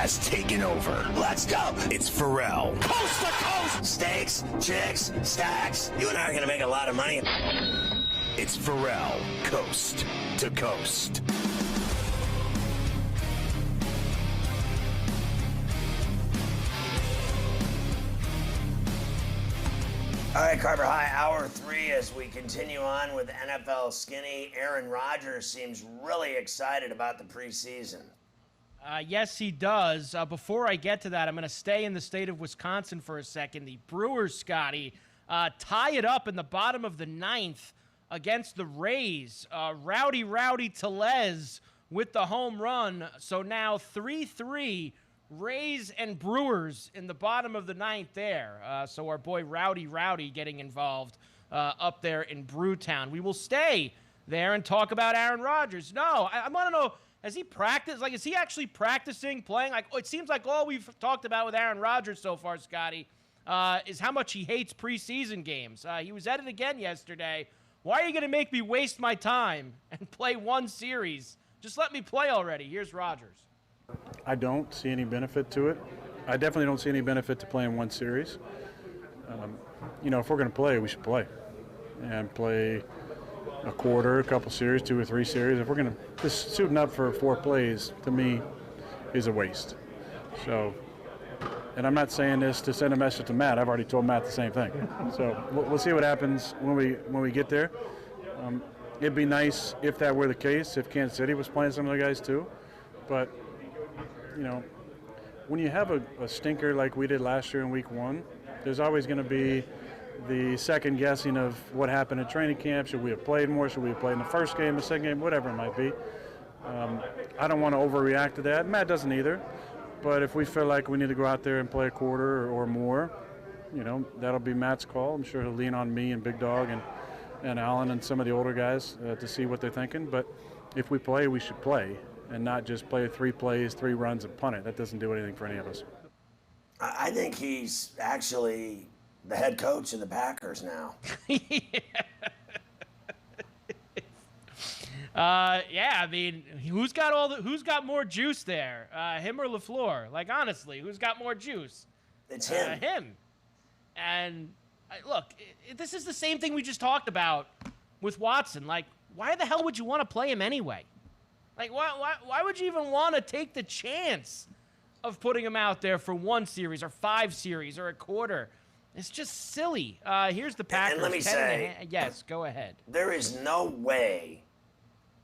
has taken over. Let's go. It's Ferrall. Coast to coast. Steaks, chicks, stacks. You and I are going to make a lot of money. It's Ferrall, coast to coast. All right, Carver High, hour 3 as we continue on with NFL Skinny. Aaron Rodgers seems really excited about the preseason. Yes, he does. Before I get to that, I'm going to stay in the state of Wisconsin for a second. The Brewers, Scotty, tie it up in the bottom of the 9th against the Rays. Rowdy Tellez with the home run. So now 3-3. Rays and Brewers in the bottom of the 9th there. So our boy Rowdy getting involved up there in Brewtown. We will stay there and talk about Aaron Rodgers. No, I want to know, has he practiced? Like, is he actually practicing, playing? Like, it seems like all we've talked about with Aaron Rodgers so far, Scotty, is how much he hates preseason games. He was at it again yesterday. Why are you going to make me waste my time and play one series? Just let me play already. Here's Rodgers. I don't see any benefit to it. I definitely don't see any benefit to playing one series. If we're going to play, we should play. And play a quarter, a couple series, 2 or 3 series. If we're going to just suiting up for 4 plays, to me, is a waste. So, and I'm not saying this to send a message to Matt. I've already told Matt the same thing. So we'll see what happens when we get there. It'd be nice if that were the case, if Kansas City was playing some of the guys too. But when you have a stinker like we did last year in week 1, there's always going to be the second guessing of what happened at training camp. Should we have played more? Should we have played in the first game, the second game, whatever it might be. I don't want to overreact to that. Matt doesn't either. But if we feel like we need to go out there and play a quarter or more, that'll be Matt's call. I'm sure he'll lean on me and Big Dog and Allen and some of the older guys to see what they're thinking. But if we play, we should play. And not just play 3 plays, 3 runs, and punt it. That doesn't do anything for any of us. I think he's actually the head coach of the Packers now. I mean, who's got more juice there? Him or LaFleur? Like, honestly, who's got more juice? It's him. Him. And look, this is the same thing we just talked about with Watson. Like, why the hell would you want to play him anyway? Like, why would you even want to take the chance of putting him out there for 1 series or 5 series or a quarter? It's just silly. Here's the Packers. And let me say, yes, go ahead. There is no way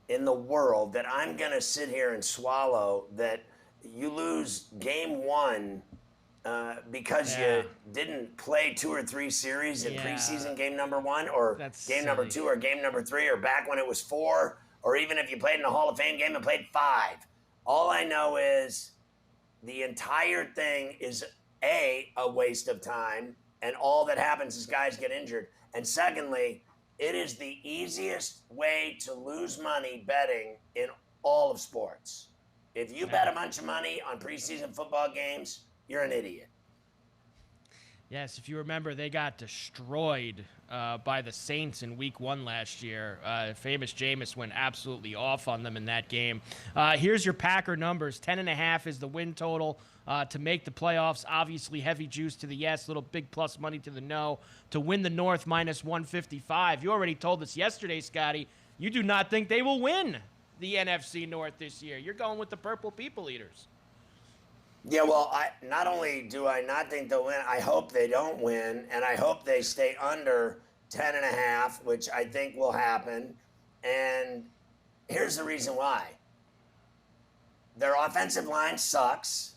in the world that I'm going to sit here and swallow that you lose game 1 because you didn't play 2 or 3 series in preseason game number 1 or game number 2 or game number 3 or back when it was 4. Or even if you played in a Hall of Fame game and played 5. All I know is the entire thing is, A, a waste of time, and all that happens is guys get injured. And secondly, it is the easiest way to lose money betting in all of sports. If you bet a bunch of money on preseason football games, you're an idiot. Yes, if you remember, they got destroyed by the Saints in Week 1 last year. Famous Jameis went absolutely off on them in that game. Here's your Packer numbers. 10.5 is the win total to make the playoffs. Obviously, heavy juice to the yes, little big plus money to the no. To win the North, minus 155. You already told us yesterday, Scotty, you do not think they will win the NFC North this year. You're going with the Purple People Eaters. Yeah, well, not only do I not think they'll win, I hope they don't win, and I hope they stay under 10.5, which I think will happen. And here's the reason why. Their offensive line sucks.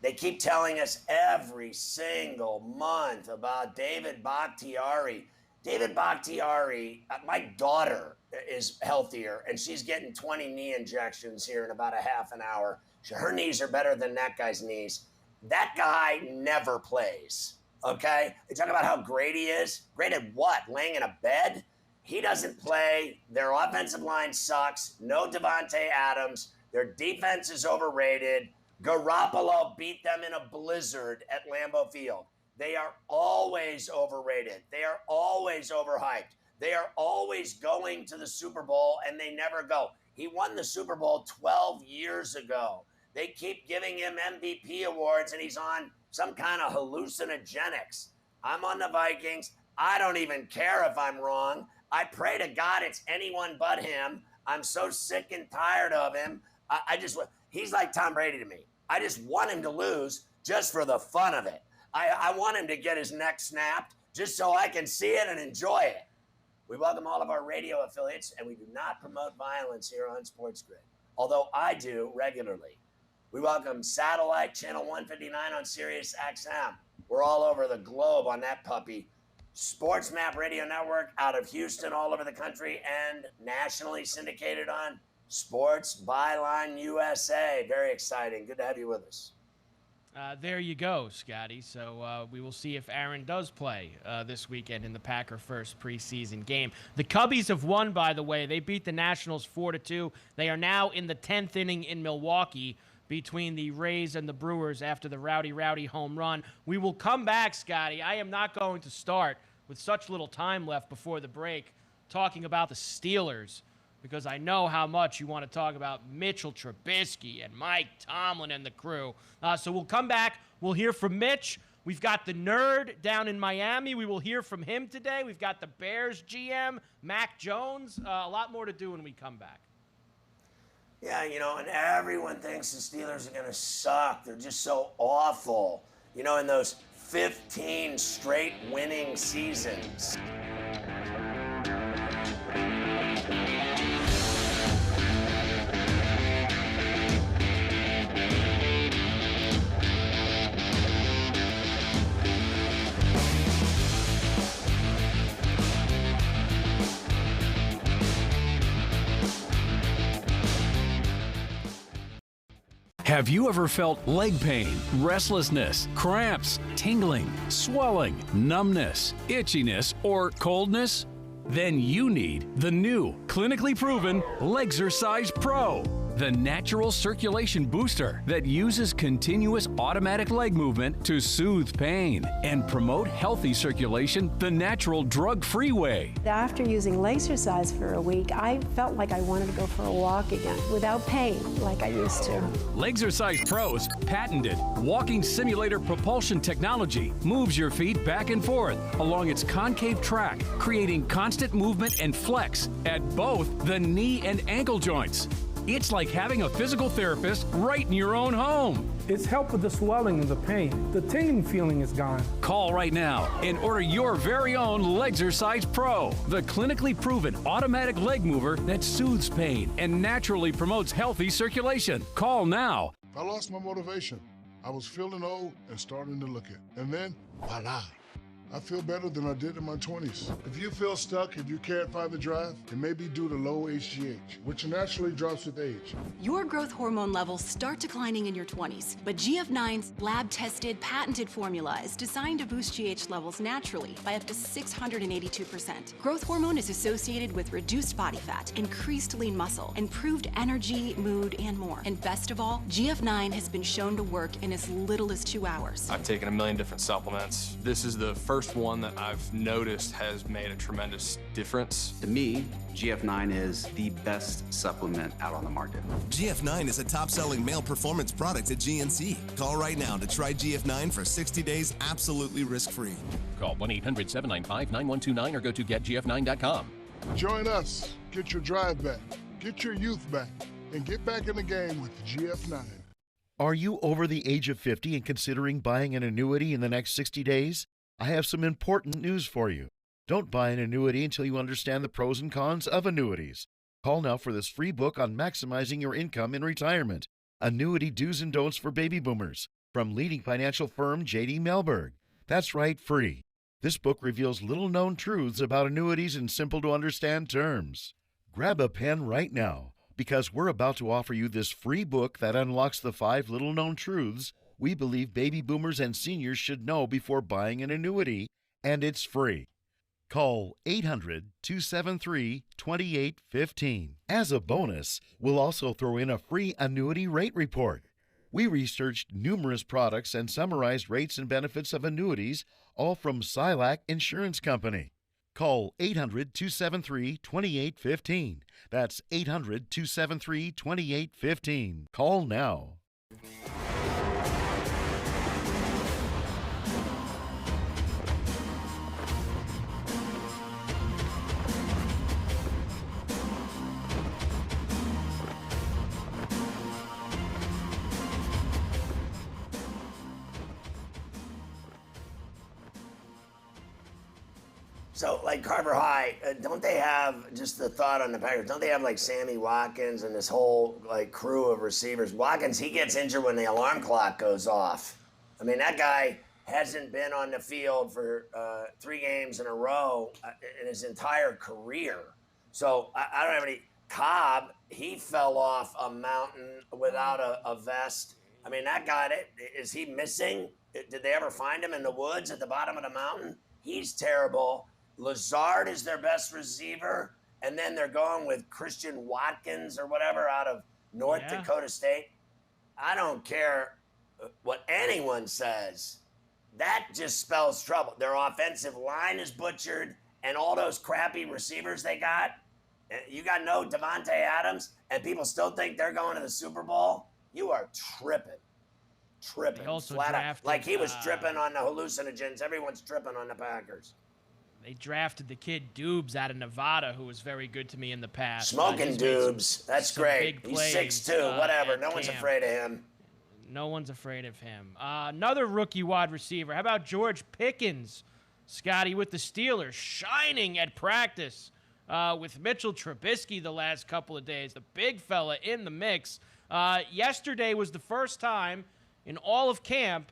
They keep telling us every single month about David Bakhtiari. David Bakhtiari, my daughter is healthier, and she's getting 20 knee injections here in about a half an hour. Her knees are better than that guy's knees. That guy never plays, okay? They talk about how great he is. Great at what? Laying in a bed? He doesn't play. Their offensive line sucks. No Devontae Adams. Their defense is overrated. Garoppolo beat them in a blizzard at Lambeau Field. They are always overrated. They are always overhyped. They are always going to the Super Bowl, and they never go. He won the Super Bowl 12 years ago. They keep giving him MVP awards, and he's on some kind of hallucinogenics. I'm on the Vikings. I don't even care if I'm wrong. I pray to God it's anyone but him. I'm so sick and tired of him. He's like Tom Brady to me. I just want him to lose just for the fun of it. I want him to get his neck snapped just so I can see it and enjoy it. We welcome all of our radio affiliates, and we do not promote violence here on Sports Grid, although I do regularly. We welcome Satellite Channel 159 on Sirius XM. We're all over the globe on that puppy. Sports Map Radio Network out of Houston, all over the country, and nationally syndicated on Sports Byline USA. Very exciting. Good to have you with us. There you go, Scotty. So we will see if Aaron does play this weekend in the Packer first preseason game. The Cubbies have won, by the way. They beat the Nationals 4-2. They are now in the 10th inning in Milwaukee between the Rays and the Brewers after the Rowdy home run. We will come back, Scotty. I am not going to start with such little time left before the break talking about the Steelers, because I know how much you want to talk about Mitchell Trubisky and Mike Tomlin and the crew. So we'll come back. We'll hear from Mitch. We've got the nerd down in Miami. We will hear from him today. We've got the Bears GM, Mac Jones. A lot more to do when we come back. Yeah, and everyone thinks the Steelers are going to suck. They're just so awful. In those 15 straight winning seasons. Have you ever felt leg pain, restlessness, cramps, tingling, swelling, numbness, itchiness, or coldness? Then you need the new, clinically proven Legzercise Pro, the natural circulation booster that uses continuous automatic leg movement to soothe pain and promote healthy circulation the natural drug-free way. After using Legzercise for a week, I felt like I wanted to go for a walk again without pain like I used to. Legzercise Pro's patented walking simulator propulsion technology moves your feet back and forth along its concave track, creating constant movement and flex at both the knee and ankle joints. It's like having a physical therapist right in your own home. It's helped with the swelling and the pain. The tingling feeling is gone. Call right now and order your very own Legzercise Pro, the clinically proven automatic leg mover that soothes pain and naturally promotes healthy circulation. Call now. I lost my motivation. I was feeling old and starting to look it. And then, voila. I feel better than I did in my 20s. If you feel stuck and you can't find the drive, it may be due to low HGH, which naturally drops with age. Your growth hormone levels start declining in your 20s, but GF9's lab-tested, patented formula is designed to boost GH levels naturally by up to 682%. Growth hormone is associated with reduced body fat, increased lean muscle, improved energy, mood, and more. And best of all, GF9 has been shown to work in as little as 2 hours. I've taken a million different supplements. This is the first one that I've noticed has made a tremendous difference. To me, GF9 is the best supplement out on the market. GF9 is a top-selling male performance product at GNC. Call right now to try GF9 for 60 days absolutely risk-free. Call 1-800-795-9129 or go to getgf9.com. Join us. Get your drive back. Get your youth back. And get back in the game with GF9. Are you over the age of 50 and considering buying an annuity in the next 60 days? I have some important news for you. Don't buy an annuity until you understand the pros and cons of annuities. Call now for this free book on maximizing your income in retirement. Annuity Do's and Don'ts for Baby Boomers from leading financial firm J.D. Mellberg. That's right, free. This book reveals little-known truths about annuities in simple-to-understand terms. Grab a pen right now, because we're about to offer you this free book that unlocks the 5 little-known truths we believe baby boomers and seniors should know before buying an annuity, and it's free. Call 800-273-2815. As a bonus, we'll also throw in a free annuity rate report. We researched numerous products and summarized rates and benefits of annuities, all from Silac Insurance Company. Call 800-273-2815. That's 800-273-2815. Call now. So, like Carver High, don't they have, just the thought on the Packers, don't they have like Sammy Watkins and this whole like crew of receivers? Watkins, he gets injured when the alarm clock goes off. I mean, that guy hasn't been on the field for 3 games in a row in his entire career. So I don't have any. Cobb, he fell off a mountain without a vest. I mean, that guy, is he missing? Did they ever find him in the woods at the bottom of the mountain? He's terrible. Lazard is their best receiver, and then they're going with Christian Watkins or whatever out of North Dakota State. I don't care what anyone says. That just spells trouble. Their offensive line is butchered, and all those crappy receivers they got. You got no Devontae Adams, and people still think they're going to the Super Bowl? You are tripping. Tripping. Flat out. Like he was tripping on the hallucinogens. Everyone's tripping on the Packers. They drafted the kid Dubes out of Nevada, who was very good to me in the past. Smoking Dubes. That's great. He's 6'2", whatever. No one's afraid of him. No one's afraid of him. Another rookie wide receiver. How about George Pickens, Scotty, with the Steelers, shining at practice with Mitchell Trubisky the last couple of days. The big fella in the mix. Yesterday was the first time in all of camp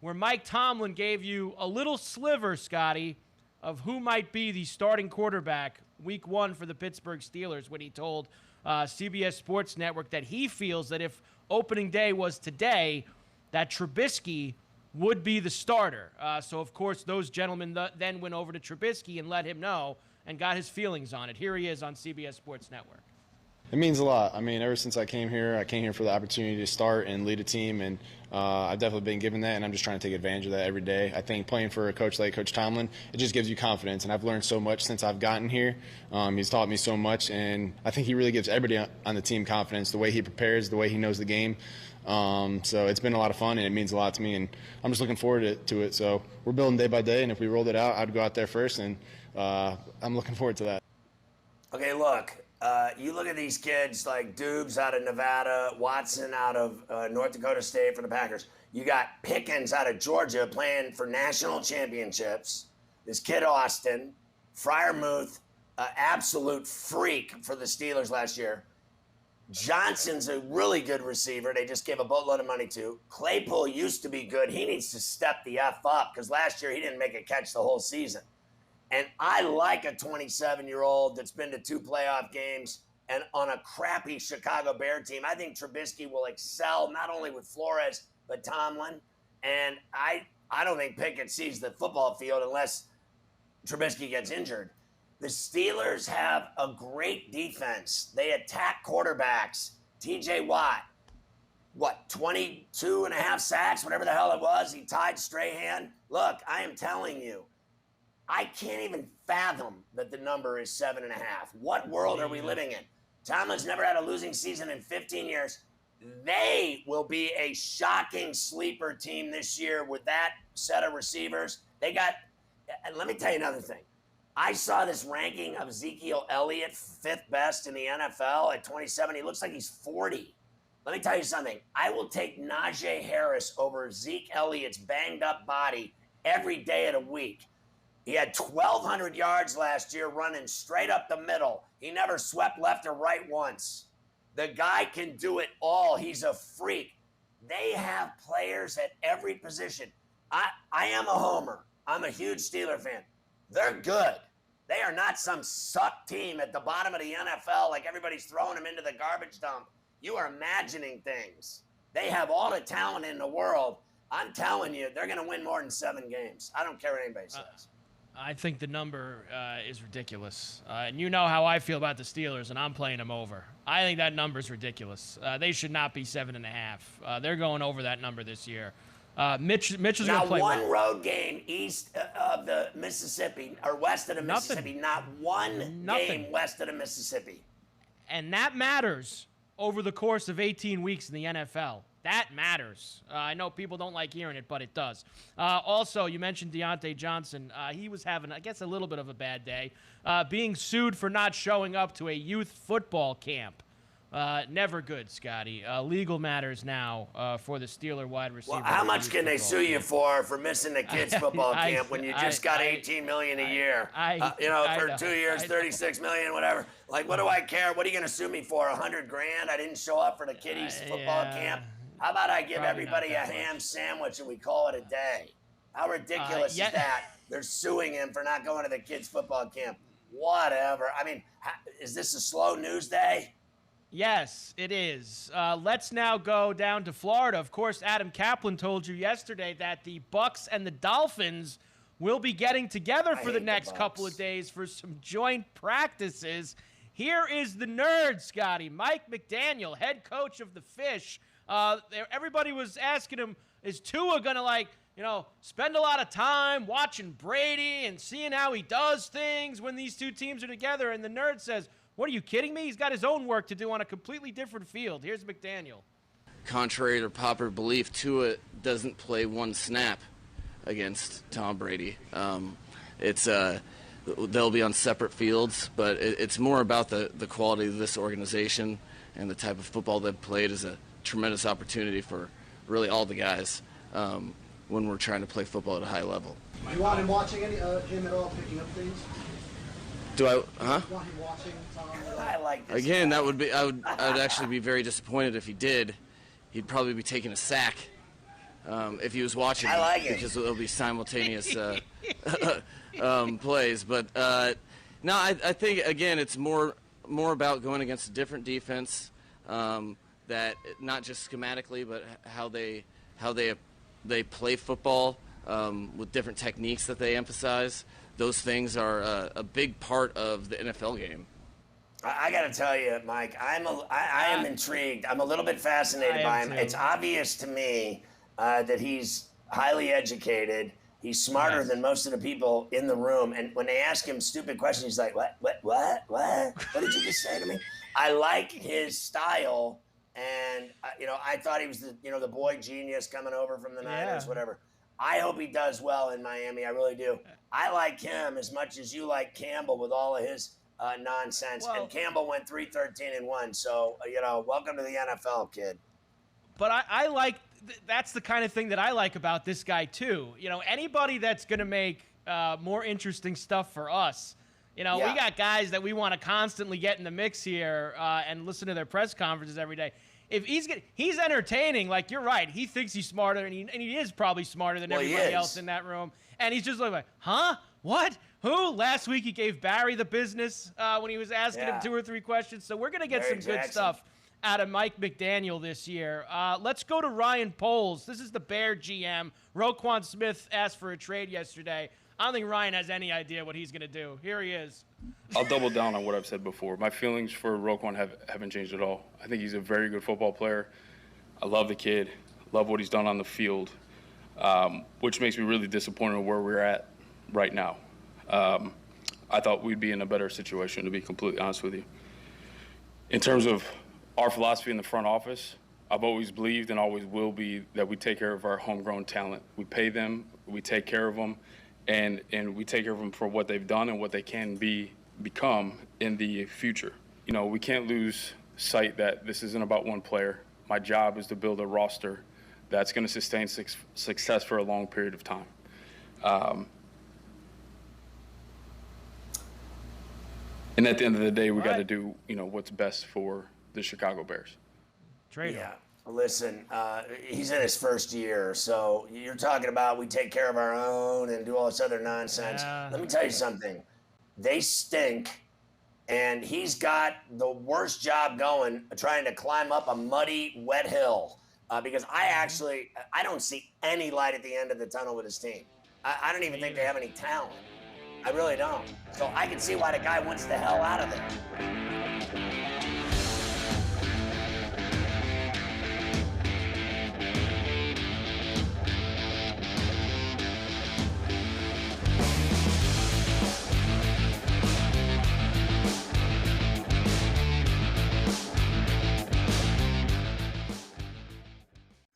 where Mike Tomlin gave you a little sliver, Scotty, of who might be the starting quarterback week 1 for the Pittsburgh Steelers when he told CBS Sports Network that he feels that if opening day was today, that Trubisky would be the starter. So, of course, those gentlemen then went over to Trubisky and let him know and got his feelings on it. Here he is on CBS Sports Network. It means a lot. I mean, ever since I came here for the opportunity to start and lead a team, and I've definitely been given that, and I'm just trying to take advantage of that every day. I think playing for a coach like Coach Tomlin, it just gives you confidence, and I've learned so much since I've gotten here. He's taught me so much, and I think he really gives everybody on the team confidence, the way he prepares, the way he knows the game. So it's been a lot of fun, and it means a lot to me, and I'm just looking forward to it. So we're building day by day, and if we rolled it out, I'd go out there first, and I'm looking forward to that. Okay, look. You look at these kids like Dubes out of Nevada, Watson out of North Dakota State for the Packers. You got Pickens out of Georgia playing for national championships. This kid Austin, Freiermuth, absolute freak for the Steelers last year. Johnson's a really good receiver. They just gave a boatload of money to. Claypool used to be good. He needs to step the F up because last year he didn't make a catch the whole season. And I like a 27-year-old that's been to 2 playoff games and on a crappy Chicago Bear team. I think Trubisky will excel not only with Flores, but Tomlin. And I don't think Pickett sees the football field unless Trubisky gets injured. The Steelers have a great defense. They attack quarterbacks. TJ Watt, 22 and a half sacks, whatever the hell it was. He tied Strahan. Look, I am telling you, I can't even fathom that the number is 7.5. What world are we living in? Tomlin's never had a losing season in 15 years. They will be a shocking sleeper team this year with that set of receivers. They got, and let me tell you another thing. I saw this ranking of Ezekiel Elliott, 5th best in the NFL at 27. He looks like he's 40. Let me tell you something. I will take Najee Harris over Zeke Elliott's banged up body every day of the week. He had 1,200 yards last year running straight up the middle. He never swept left or right once. The guy can do it all. He's a freak. They have players at every position. I am a homer. I'm a huge Steeler fan. They're good. They are not some suck team at the bottom of the NFL like everybody's throwing them into the garbage dump. You are imagining things. They have all the talent in the world. I'm telling you, they're going to win more than 7 games. I don't care what anybody says. I think the number is ridiculous. And you know how I feel about the Steelers, and I'm playing them over. I think that number is ridiculous. They should not be 7.5. They're going over that number this year. Mitchell's going to play one road game east of the Mississippi or west of the Mississippi. Not one game west of the Mississippi. And that matters over the course of 18 weeks in the NFL. That matters. I know people don't like hearing it, but it does. Also, you mentioned Deontay Johnson. He was having, I guess, a little bit of a bad day, being sued for not showing up to a youth football camp. Never good, Scotty. Legal matters now for the Steeler wide receiver. Well, how much can they sue you for missing the kids' football camp when you just got $18 million a year? For 2 years, $36 million, whatever. Like, what do I care? What are you going to sue me for? $100,000? I didn't show up for the kiddies' football camp. How about I give everybody a ham sandwich and we call it a day? How ridiculous is that? They're suing him for not going to the kids' football camp. Whatever. I mean, is this a slow news day? Yes, it is. Let's now go down to Florida. Of course, Adam Kaplan told you yesterday that the Bucs and the Dolphins will be getting together for the next couple of days for some joint practices. Here is the nerd, Scotty. Mike McDaniel, head coach of the Fish. Everybody was asking him, is Tua going to, spend a lot of time watching Brady and seeing how he does things when these two teams are together? And the nerd says, what, are you kidding me? He's got his own work to do on a completely different field. Here's McDaniel. Contrary to popular belief, Tua doesn't play one snap against Tom Brady. They'll be on separate fields, but it's more about the quality of this organization and the type of football they've played is a tremendous opportunity for really all the guys when we're trying to play football at a high level. Do you want him watching him at all, picking up things? Do I? You want him watching Tom? I like this. Again, that would be. I would actually be very disappointed if he did. He'd probably be taking a sack if he was watching. I like it because it'll be simultaneous plays. But no, I think again it's more about going against a different defense. That not just schematically, but how they play football with different techniques that they emphasize. Those things are a big part of the NFL game. I got to tell you, Mike, I am intrigued. I'm a little bit fascinated by him. It's obvious to me that he's highly educated. He's smarter than most of the people in the room. And when they ask him stupid questions, he's like, what? What did you just say to me? I like his style. And, I thought he was the boy genius coming over from the Niners, whatever. I hope he does well in Miami. I really do. I like him as much as you like Campbell with all of his nonsense. And Campbell went 3-13-1. So, welcome to the NFL, kid. But I like that's the kind of thing that I like about this guy, too. Anybody that's going to make more interesting stuff for us. We got guys that we want to constantly get in the mix here and listen to their press conferences every day. If he's entertaining, like you're right. He thinks he's smarter, and he is probably smarter than everybody else in that room. And he's just like, huh? What? Who? Last week he gave Barry the business when he was asking him 2 or 3 questions. So we're going to get some good stuff out of Mike McDaniel this year. Let's go to Ryan Poles. This is the Bear GM. Roquan Smith asked for a trade yesterday. I don't think Ryan has any idea what he's going to do. Here he is. I'll double down on what I've said before. My feelings for Roquan haven't changed at all. I think he's a very good football player. I love the kid, love what he's done on the field, which makes me really disappointed in where we're at right now. I thought we'd be in a better situation, to be completely honest with you. In terms of our philosophy in the front office, I've always believed and always will be that we take care of our homegrown talent. We pay them, we take care of them, and we take care of them for what they've done and what they can become in the future. We can't lose sight that this isn't about one player. My job is to build a roster that's going to sustain success for a long period of time. And at the end of the day, we got to do, what's best for the Chicago Bears. Trade. Yeah. Listen, he's in his first year, so you're talking about we take care of our own and do all this other nonsense. Let me tell you something. They stink, and he's got the worst job going trying to climb up a muddy, wet hill because I don't see any light at the end of the tunnel with his team. I don't even think they have any talent. I really don't. So I can see why the guy wants the hell out of there.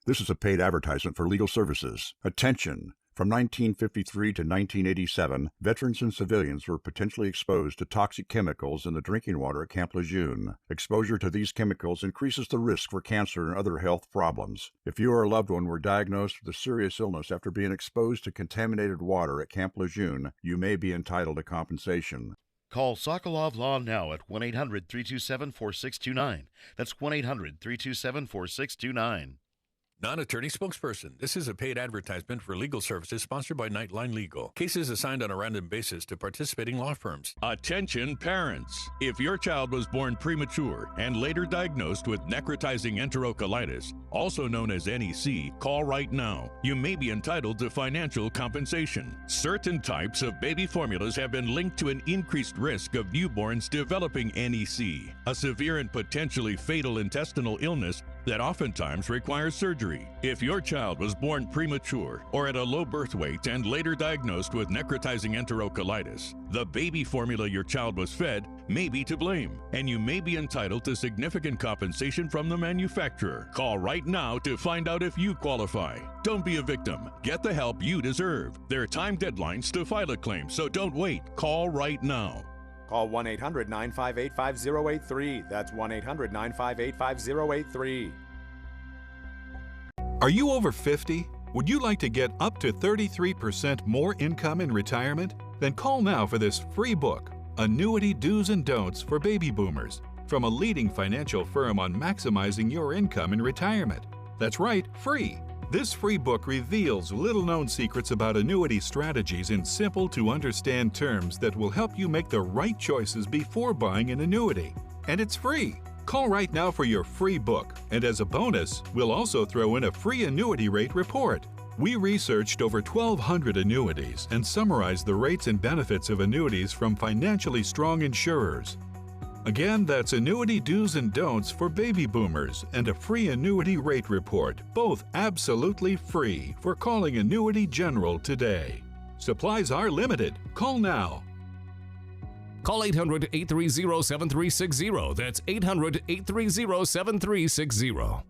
This is a paid advertisement for legal services. Attention! From 1953 to 1987, veterans and civilians were potentially exposed to toxic chemicals in the drinking water at Camp Lejeune. Exposure to these chemicals increases the risk for cancer and other health problems. If you or a loved one were diagnosed with a serious illness after being exposed to contaminated water at Camp Lejeune, you may be entitled to compensation. Call Sokolov Law now at 1-800-327-4629. That's 1-800-327-4629. Non-attorney spokesperson. This is a paid advertisement for legal services sponsored by Nightline Legal. Cases assigned on a random basis to participating law firms. Attention parents. If your child was born premature and later diagnosed with necrotizing enterocolitis, also known as NEC, call right now. You may be entitled to financial compensation. Certain types of baby formulas have been linked to an increased risk of newborns developing NEC, a severe and potentially fatal intestinal illness that oftentimes requires surgery. If your child was born premature or at a low birth weight and later diagnosed with necrotizing enterocolitis, the baby formula your child was fed may be to blame, and you may be entitled to significant compensation from the manufacturer. Call right now to find out if you qualify. Don't be a victim. Get the help you deserve. There are time deadlines to file a claim, so don't wait. Call right now. Call 1-800-958-5083. That's 1-800-958-5083. Are you over 50? Would you like to get up to 33% more income in retirement? Then call now for this free book, Annuity Do's and Don'ts for Baby Boomers, from a leading financial firm on maximizing your income in retirement. That's right, free. This free book reveals little-known secrets about annuity strategies in simple-to-understand terms that will help you make the right choices before buying an annuity. And it's free. Call right now for your free book, and as a bonus, we'll also throw in a free annuity rate report. We researched over 1,200 annuities and summarized the rates and benefits of annuities from financially strong insurers. Again, that's Annuity Do's and Don'ts for Baby Boomers and a free annuity rate report, both absolutely free, for calling Annuity General today. Supplies are limited. Call now. Call 800-830-7360. That's 800-830-7360.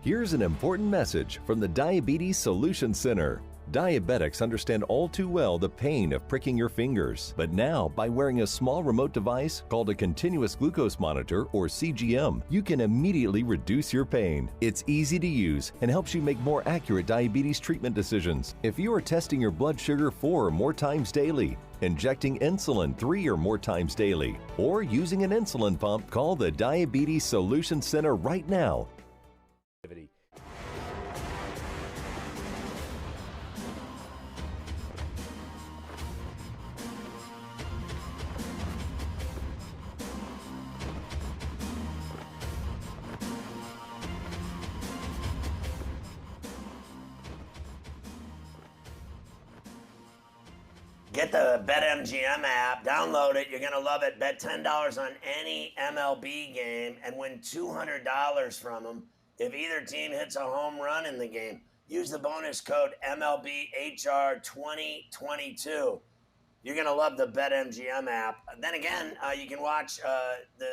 Here's an important message from the Diabetes Solutions Center. Diabetics understand all too well the pain of pricking your fingers, but now by wearing a small remote device called a continuous glucose monitor, or CGM, you can immediately reduce your pain. It's easy to use and helps you make more accurate diabetes treatment decisions. If you are testing your blood sugar 4 or more times daily, injecting insulin 3 or more times daily, or using an insulin pump, call the Diabetes Solutions Center right now. Get the BetMGM app, download it, you're going to love it. Bet $10 on any MLB game and win $200 from them if either team hits a home run in the game. Use the bonus code MLBHR2022. You're going to love the BetMGM app. Then again, you can watch the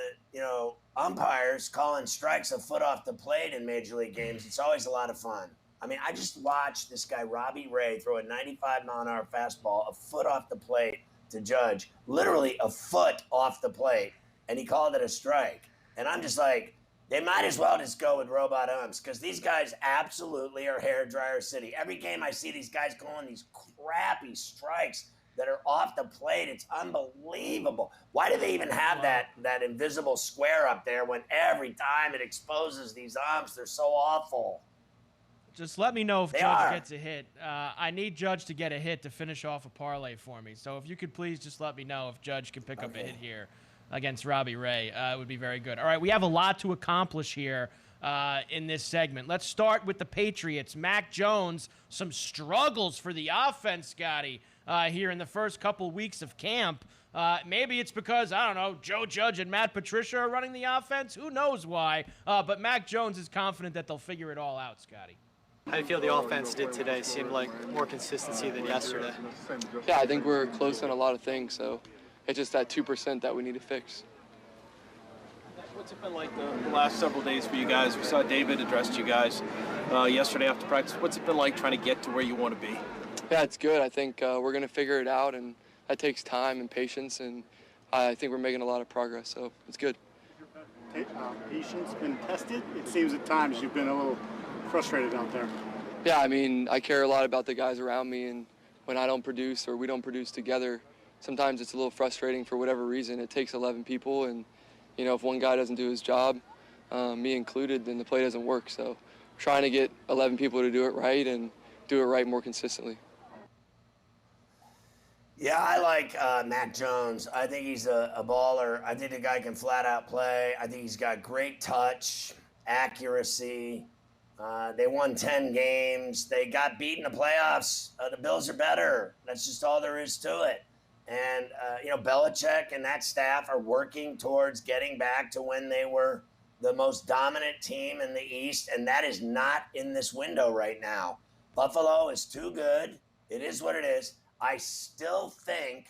umpires calling strikes a foot off the plate in Major League games. It's always a lot of fun. I mean, I just watched this guy, Robbie Ray, throw a 95-mile-an-hour fastball a foot off the plate to Judge, literally a foot off the plate, and he called it a strike. And I'm just like, they might as well just go with robot umps, because these guys absolutely are hairdryer city. Every game I see these guys calling these crappy strikes that are off the plate. It's unbelievable. Why do they even have that invisible square up there when every time it exposes these umps? They're so awful. Just let me know if Judge gets a hit. I need Judge to get a hit to finish off a parlay for me. So if you could please just let me know if Judge can pick up a hit here against Robbie Ray. It would be very good. All right, we have a lot to accomplish here in this segment. Let's start with the Patriots. Mac Jones, some struggles for the offense, Scotty, here in the first couple weeks of camp. Maybe it's because, I don't know, Joe Judge and Matt Patricia are running the offense. Who knows why? But Mac Jones is confident that they'll figure it all out, Scotty. How do you feel the offense did today? Seemed like more consistency than yesterday. Yeah, I think we're close on a lot of things, so it's just that 2% that we need to fix. What's it been like the last several days for you guys? We saw David addressed you guys yesterday after practice. What's it been like trying to get to where you want to be? Yeah, it's good. I think we're going to figure it out, and that takes time and patience, and I think we're making a lot of progress, so it's good. Patience been tested? It seems at times you've been a little frustrated out there. Yeah, I mean, I care a lot about the guys around me, and when I don't produce or we don't produce together, sometimes it's a little frustrating for whatever reason. It takes 11 people, and you know, if one guy doesn't do his job, me included, then the play doesn't work. So trying to get 11 people to do it right and do it right more consistently. Yeah, I like Mac Jones. I think he's a baller. I think the guy can flat out play. I think he's got great touch, accuracy. They won 10 games. They got beat in the playoffs. The Bills are better. That's just all there is to it. And, you know, Belichick and that staff are working towards getting back to when they were the most dominant team in the East, and that is not in this window right now. Buffalo is too good. It is what it is. I still think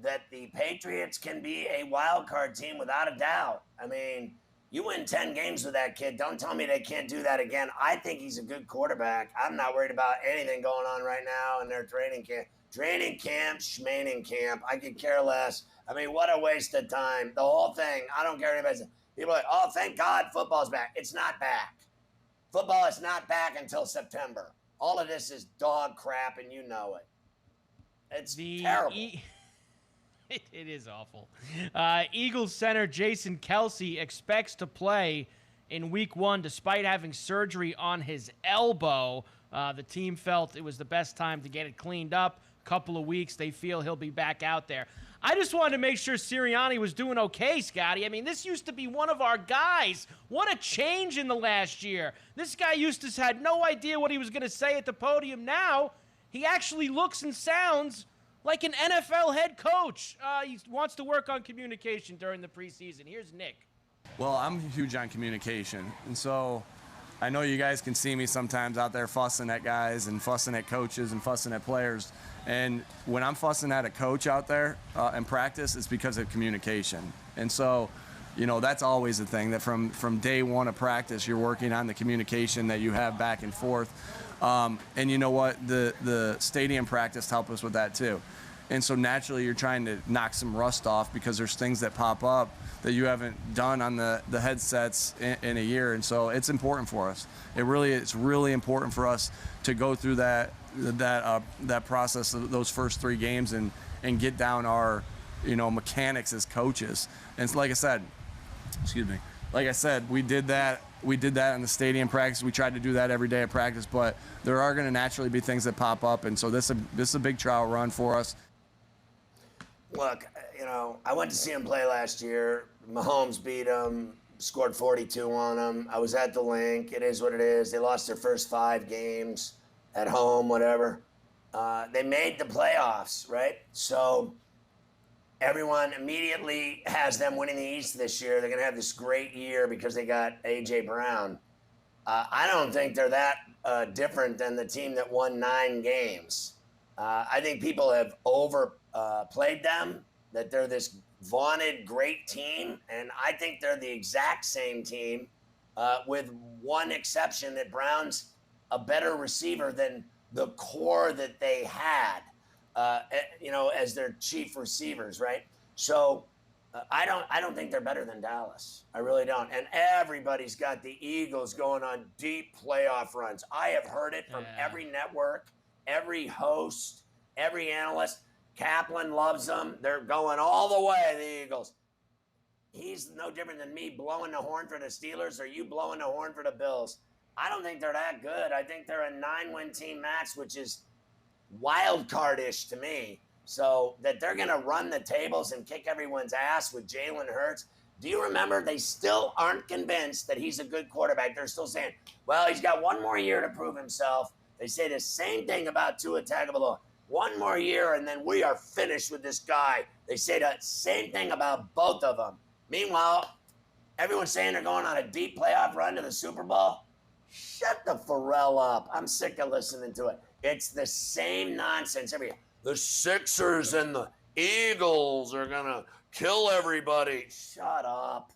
that the Patriots can be a wild card team without a doubt. I mean, you win 10 games with that kid. Don't tell me they can't do that again. I think he's a good quarterback. I'm not worried about anything going on right now in their training camp. Training camp, schmaining camp. I could care less. I mean, what a waste of time. The whole thing, I don't care what anybody says. People are like, oh, thank God football's back. It's not back. Football is not back until September. All of this is dog crap, and you know it. It's terrible. It is awful. Eagles center Jason Kelce expects to play in Week 1 despite having surgery on his elbow. The team felt it was the best time to get it cleaned up. Couple of weeks, they feel he'll be back out there. I just wanted to make sure Sirianni was doing okay, Scotty. I mean, this used to be one of our guys. What a change in the last year. This guy used to had no idea what he was going to say at the podium. Now, he actually looks and sounds like an NFL head coach. He wants to work on communication during the preseason. Here's Nick. Well, I'm huge on communication, and so I know you guys can see me sometimes out there fussing at guys and fussing at coaches and fussing at players. And when I'm fussing at a coach out there in practice, it's because of communication. And so, you know, that's always the thing, that from day one of practice, you're working on the communication that you have back and forth. And you know what? The stadium practice helped us with that too. And so naturally you're trying to knock some rust off because there's things that pop up that you haven't done on the headsets in a year. And so it's important for us. It's really important for us to go through that process of those first 3 games and get down our, you know, mechanics as coaches. And like I said, we did that in the stadium practice. We tried to do that every day at practice, but there are going to naturally be things that pop up. And so this is a big trial run for us. Look, you know, I went to see him play last year. Mahomes beat him, scored 42 on him. I was at the link. It is what it is. They lost their first 5 games at home, whatever. They made the playoffs, right? So everyone immediately has them winning the East this year. They're going to have this great year because they got A.J. Brown. I don't think they're that different than the team that won 9 games. I think people have overplayed them, that they're this vaunted great team, and I think they're the exact same team with one exception, that Brown's a better receiver than the core that they had, you know, as their chief receivers, right? So I don't think they're better than Dallas. I really don't. And everybody's got the Eagles going on deep playoff runs. I have heard it from every network, every host, every analyst. Kaplan loves them. They're going all the way, the Eagles. He's no different than me blowing the horn for the Steelers or you blowing the horn for the Bills. I don't think they're that good. I think they're a 9-win team max, which is wild card-ish to me. So that they're going to run the tables and kick everyone's ass with Jalen Hurts. Do you remember they still aren't convinced that he's a good quarterback? They're still saying, well, he's got one more year to prove himself. They say the same thing about Tua Tagovailoa. One more year, and then we are finished with this guy. They say the same thing about both of them. Meanwhile, everyone's saying they're going on a deep playoff run to the Super Bowl. Shut the Ferrall up. I'm sick of listening to it. It's the same nonsense every year. The Sixers and the Eagles are going to kill everybody. Shut up.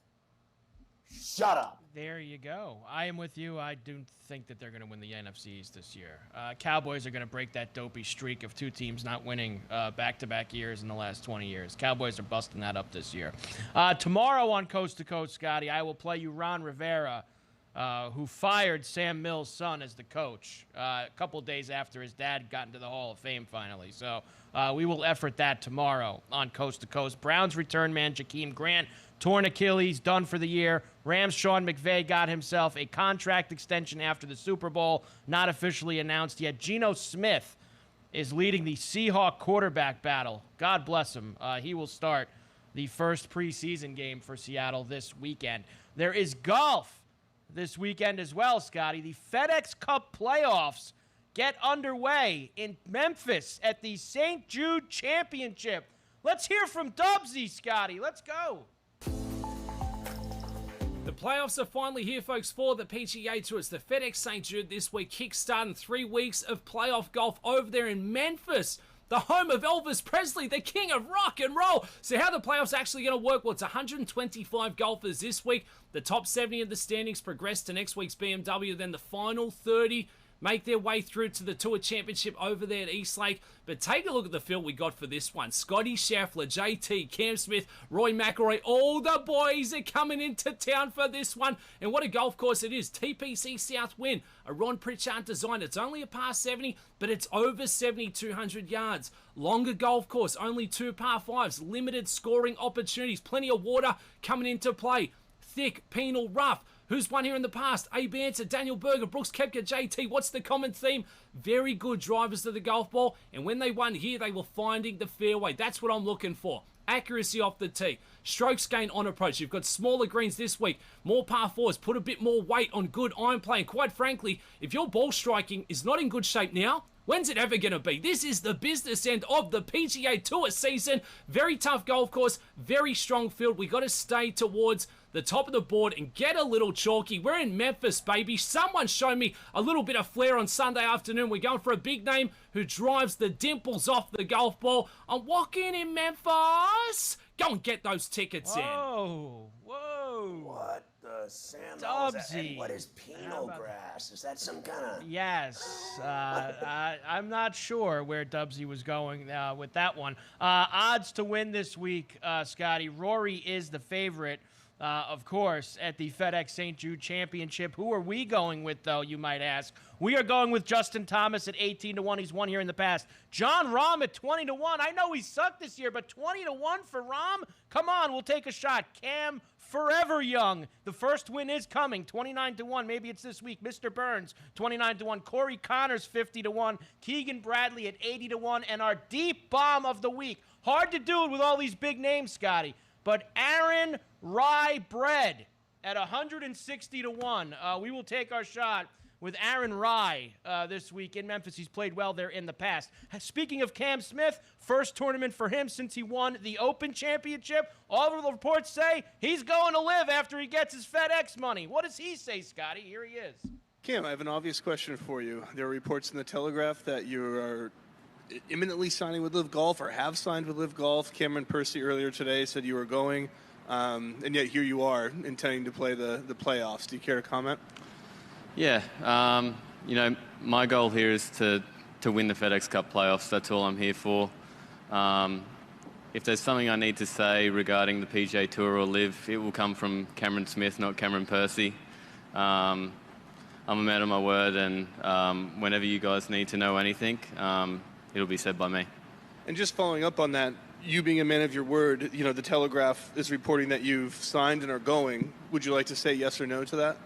Shut up. There you go. I am with you. I do think that they're going to win the NFC East this year. Cowboys are going to break that dopey streak of two teams not winning back-to-back years in the last 20 years. Cowboys are busting that up this year. Tomorrow on Coast to Coast, Scotty, I will play you Ron Rivera, who fired Sam Mills' son as the coach a couple days after his dad got into the Hall of Fame finally. So we will effort that tomorrow on Coast to Coast. Browns return man Jakeem Grant, torn Achilles, done for the year. Rams' Sean McVay got himself a contract extension after the Super Bowl, not officially announced yet. Geno Smith is leading the Seahawk quarterback battle. God bless him. He will start the first preseason game for Seattle this weekend. There is golf this weekend as well, Scotty. The FedEx Cup playoffs get underway in Memphis at the St. Jude Championship. Let's hear from Dubsy, Scotty. Let's go. The playoffs are finally here, folks, for the PGA Tour. It's the FedEx St. Jude this week, kickstarting 3 weeks of playoff golf over there in Memphis, the home of Elvis Presley, the king of rock and roll. So how the playoffs actually going to work? Well, it's 125 golfers this week. The top 70 of the standings progress to next week's BMW. Then the final 30 make their way through to the Tour Championship over there at Eastlake. But take a look at the field we got for this one. Scotty Scheffler, JT, Cam Smith, Roy McIlroy, all the boys are coming into town for this one. And what a golf course it is. TPC South Wind, a Ron Pritchard design. It's only a par 70, but it's over 7,200 yards. Longer golf course, only 2 par 5s, limited scoring opportunities, plenty of water coming into play. Thick, penal, rough. Who's won here in the past? Abe Ancer, Daniel Berger, Brooks Koepka, JT. What's the common theme? Very good drivers to the golf ball. And when they won here, they were finding the fairway. That's what I'm looking for. Accuracy off the tee. Strokes gained on approach. You've got smaller greens this week. More par 4s. Put a bit more weight on good iron play. And quite frankly, if your ball striking is not in good shape now, when's it ever going to be? This is the business end of the PGA Tour season. Very tough golf course. Very strong field. We got to stay towards the top of the board and get a little chalky. We're in Memphis, baby. Someone show me a little bit of flair on Sunday afternoon. We're going for a big name who drives the dimples off the golf ball. I'm walking in Memphis. Go and get those tickets in. Whoa. What the Sam? Dubsy. And what is penal grass? Is that some kind of... Yes. I'm not sure where Dubsy was going with that one. Odds to win this week, Scotty. Rory is the favorite, of course, at the FedEx St. Jude Championship. Who are we going with, though, you might ask? We are going with Justin Thomas at 18-1. He's won here in the past. John Rahm at 20-1. I know he sucked this year, but 20-1 for Rahm? Come on, we'll take a shot. Cam, forever young. The first win is coming, 29-1. Maybe it's this week. Mr. Burns, 29-1. Corey Connors, 50-1. Keegan Bradley at 80-1. And our deep bomb of the week. Hard to do it with all these big names, Scotty. But Aaron Rye Bread at 160-1. We will take our shot with Aaron Rye this week in Memphis. He's played well there in the past. Speaking of Cam Smith, first tournament for him since he won the Open Championship. All the reports say he's going to live after he gets his FedEx money. What does he say, Scotty? Here he is. Cam, I have an obvious question for you. There are reports in the Telegraph that you are imminently signing with Live Golf or have signed with Live Golf. Cameron Percy earlier today said you were going, and yet here you are intending to play the playoffs. Do you care to comment? Yeah, my goal here is to win the FedEx Cup playoffs. That's all I'm here for. If there's something I need to say regarding the PGA Tour or Live, it will come from Cameron Smith, not Cameron Percy. I'm a man of my word, and whenever you guys need to know anything, it'll be said by me. And just following up on that, you being a man of your word, the Telegraph is reporting that you've signed and are going. Would you like to say yes or no to that?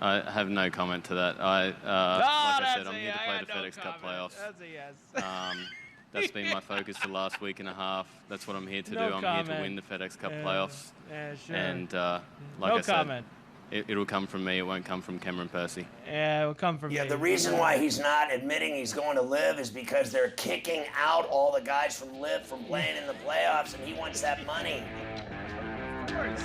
I have no comment to that. Like I said, I'm here to play the FedEx Cup playoffs. That's a yes. That's been my focus the last week and a half. That's what I'm here to do. No I'm comment. Here to win the FedEx Cup playoffs. Yeah, sure. And no I said, comment. It'll come from me. It won't come from Cameron Percy. Yeah, it will come from me. Yeah, the reason why he's not admitting he's going to Live is because they're kicking out all the guys from Live from playing in the playoffs, and he wants that money. Of course.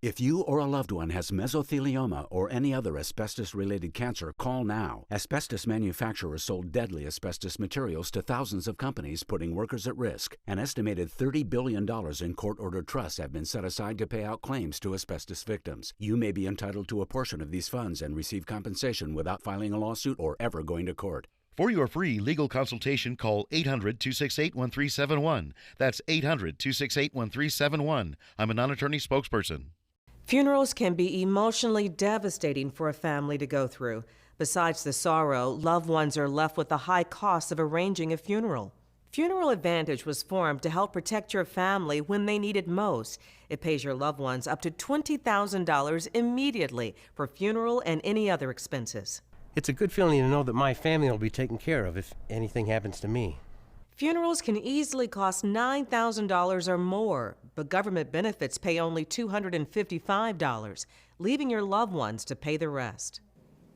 If you or a loved one has mesothelioma or any other asbestos-related cancer, call now. Asbestos manufacturers sold deadly asbestos materials to thousands of companies, putting workers at risk. An estimated $30 billion in court-ordered trusts have been set aside to pay out claims to asbestos victims. You may be entitled to a portion of these funds and receive compensation without filing a lawsuit or ever going to court. For your free legal consultation, call 800-268-1371. That's 800-268-1371. I'm a non-attorney spokesperson. Funerals can be emotionally devastating for a family to go through. Besides the sorrow, loved ones are left with the high cost of arranging a funeral. Funeral Advantage was formed to help protect your family when they need it most. It pays your loved ones up to $20,000 immediately for funeral and any other expenses. It's a good feeling to know that my family will be taken care of if anything happens to me. Funerals can easily cost $9,000 or more, but government benefits pay only $255, leaving your loved ones to pay the rest.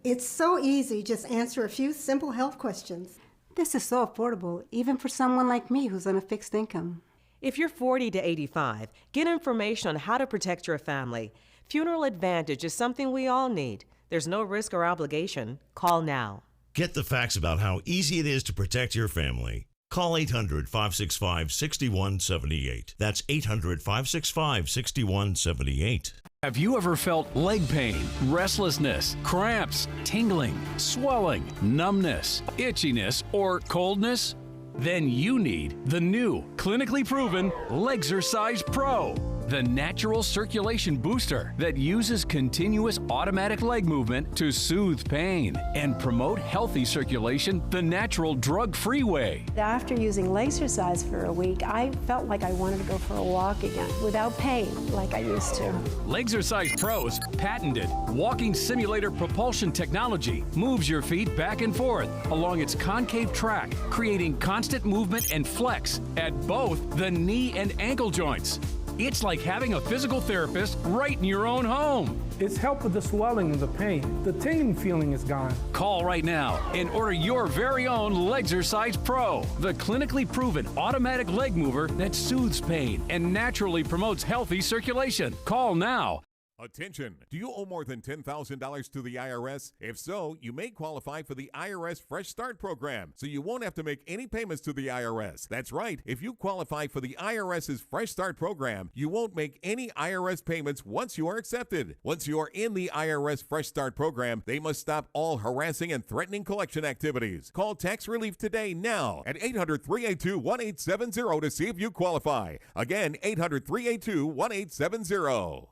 It's so easy. Just answer a few simple health questions. This is so affordable, even for someone like me who's on a fixed income. If you're 40 to 85, get information on how to protect your family. Funeral Advantage is something we all need. There's no risk or obligation. Call now. Get the facts about how easy it is to protect your family. Call 800-565-6178. That's 800-565-6178. Have you ever felt leg pain, restlessness, cramps, tingling, swelling, numbness, itchiness, or coldness? Then you need the new, clinically proven Legzercise Pro, the natural circulation booster that uses continuous automatic leg movement to soothe pain and promote healthy circulation the natural drug-free way. After using Legzercise for a week, I felt like I wanted to go for a walk again without pain like I used to. Legzercise Pro's patented walking simulator propulsion technology moves your feet back and forth along its concave track, creating constant movement and flex at both the knee and ankle joints. It's like having a physical therapist right in your own home. It's helped with the swelling and the pain. The tingling feeling is gone. Call right now and order your very own Legzercise Pro, the clinically proven automatic leg mover that soothes pain and naturally promotes healthy circulation. Call now. Attention! Do you owe more than $10,000 to the IRS? If so, you may qualify for the IRS Fresh Start program, so you won't have to make any payments to the IRS. That's right. If you qualify for the IRS's Fresh Start program, you won't make any IRS payments once you are accepted. Once you are in the IRS Fresh Start program, they must stop all harassing and threatening collection activities. Call Tax Relief today now at 800-382-1870 to see if you qualify. Again, 800-382-1870.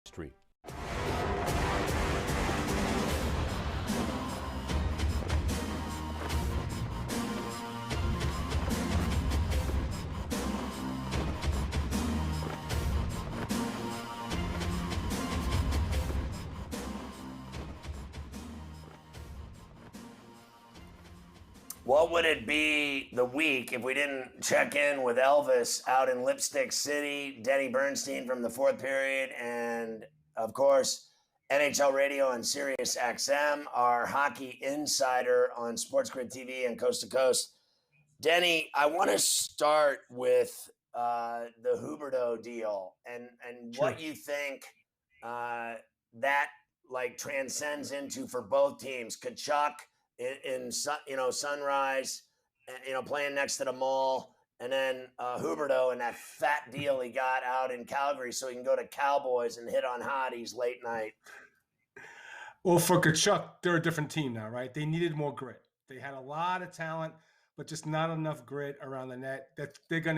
Street. What would it be the week if we didn't check in with Elvis out in Lipstick City, Denny Bernstein from the fourth period, and, of course, NHL Radio and Sirius XM, our hockey insider on SportsGrid TV and Coast to Coast. Denny, I want to start with the Huberdeau deal and what you think that transcends into for both teams. Kachuk in Sunrise, playing next to the Mall, and then Huberdeau and that fat deal he got out in Calgary so he can go to Cowboys and hit on hotties late night. Well, for Kachuk, they're a different team now, right? They needed more grit. They had a lot of talent, but just not enough grit around the net. That he's going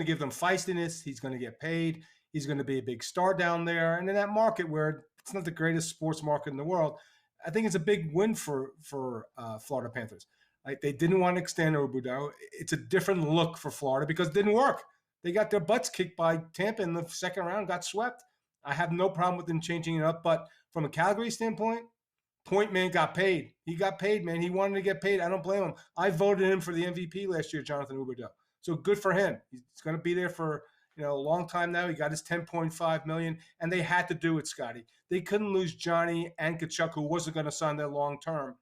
to give them feistiness. He's going to get paid. He's going to be a big star down there. And in that market where it's not the greatest sports market in the world, I think it's a big win for Florida Panthers. Like, they didn't want to extend Huberdeau. It's a different look for Florida because it didn't work. They got their butts kicked by Tampa in the second round, got swept. I have no problem with them changing it up. But from a Calgary standpoint, Point Man got paid. He got paid, man. He wanted to get paid. I don't blame him. I voted him for the MVP last year, Jonathan Huberdeau. So good for him. He's going to be there for a long time now. He got his $10.5 million, and they had to do it, Scotty. They couldn't lose Johnny and Kachuk, who wasn't going to sign their long term,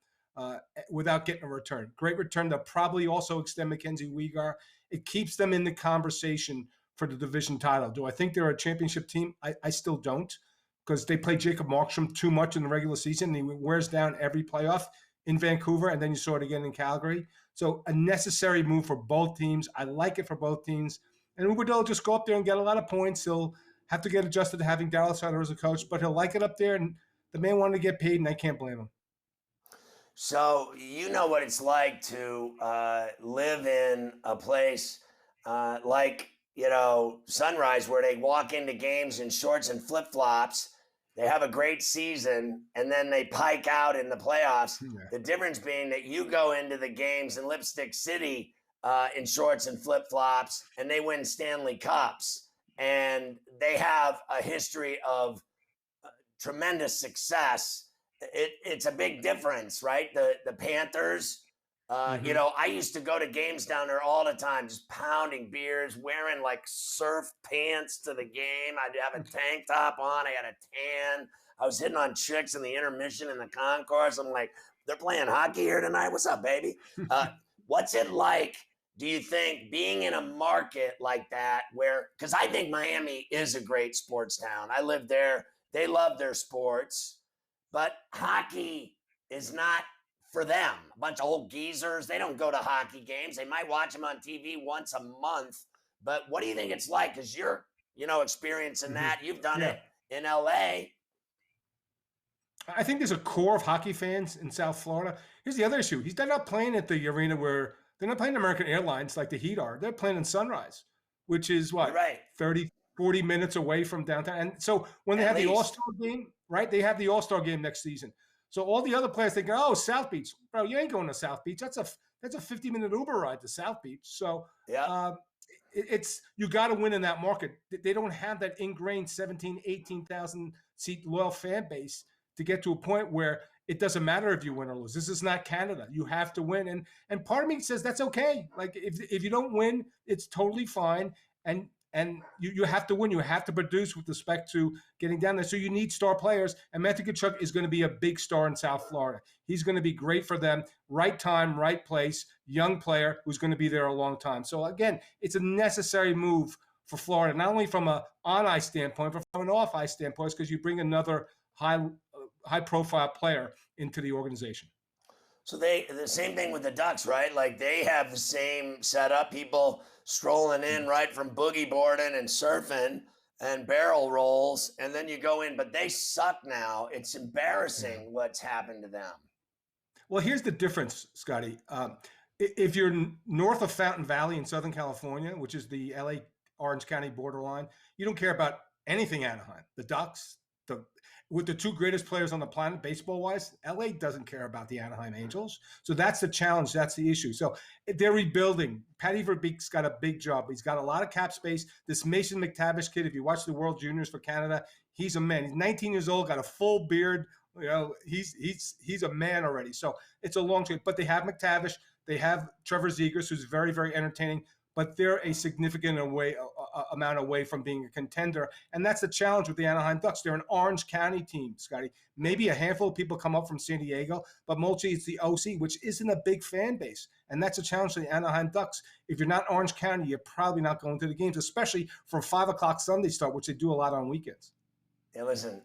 without getting a return. Great return. They'll probably also extend Mackenzie Weegar. It keeps them in the conversation for the division title. Do I think they're a championship team? I still don't, because they play Jacob Markstrom too much in the regular season. And he wears down every playoff in Vancouver, and then you saw it again in Calgary. So a necessary move for both teams. I like it for both teams. And Huberdeau will just go up there and get a lot of points. He'll have to get adjusted to having Darryl Sutter as a coach, but he'll like it up there. And the man wanted to get paid, and I can't blame him. So you know what it's like to live in a place like, Sunrise, where they walk into games in shorts and flip-flops. They have a great season, and then they pike out in the playoffs. Yeah. The difference being that you go into the games in Lipstick City in shorts and flip-flops, and they win Stanley Cups. And they have a history of tremendous success. It's a big difference, right? The Panthers, I used to go to games down there all the time, just pounding beers, wearing like surf pants to the game. I'd have a tank top on. I had a tan. I was hitting on chicks in the intermission in the concourse. I'm like, they're playing hockey here tonight. What's up, baby? What's it like, do you think, being in a market like that where, because I think Miami is a great sports town. I lived there. They love their sports. But hockey is not for them. A bunch of old geezers. They don't go to hockey games. They might watch them on TV once a month. But what do you think it's like? Because you're, experiencing that. You've done it in LA. I think there's a core of hockey fans in South Florida. Here's the other issue. They're not playing at the arena where they're not playing American Airlines like the Heat are. They're playing in Sunrise, which is what, 30, 40 minutes away from downtown. And so when they have the All-Star game, right? They have the All-Star game next season. So all the other players, they go, oh, South Beach. Bro, you ain't going to South Beach. That's a 50-minute Uber ride to South Beach. So it's you got to win in that market. They don't have that ingrained 17, 18,000 seat loyal fan base to get to a point where it doesn't matter if you win or lose. This is not Canada. You have to win. And part of me says that's okay. Like if you don't win, it's totally fine. And you have to win. You have to produce with respect to getting down there. So you need star players. And Matthew Tkachuk is going to be a big star in South Florida. He's going to be great for them. Right time, right place, young player who's going to be there a long time. So again, it's a necessary move for Florida, not only from a on-ice standpoint, but from an off-ice standpoint, because you bring another high-profile player into the organization. So the same thing with the Ducks, right? Like they have the same setup. People strolling in right from boogie boarding and surfing and barrel rolls, and then you go in, but they suck now. It's embarrassing what's happened to them. Well, here's the difference, Scotty. If you're north of Fountain Valley in Southern California, which is the LA Orange County borderline, you don't care about anything Anaheim. The Ducks, with the two greatest players on the planet, baseball-wise, LA doesn't care about the Anaheim Angels. So that's the challenge. That's the issue. So they're rebuilding. Patty Verbeek's got a big job. He's got a lot of cap space. This Mason McTavish kid, if you watch the World Juniors for Canada, he's a man. He's 19 years old, got a full beard. He's a man already. So it's a long trip. But they have McTavish. They have Trevor Zegras, who's very, very entertaining. But they're a significant amount away from being a contender. And that's the challenge with the Anaheim Ducks. They're an Orange County team, Scotty. Maybe a handful of people come up from San Diego, but mostly it's the OC, which isn't a big fan base. And that's a challenge to the Anaheim Ducks. If you're not Orange County, you're probably not going to the games, especially for a 5 o'clock Sunday start, which they do a lot on weekends. Yeah, listen.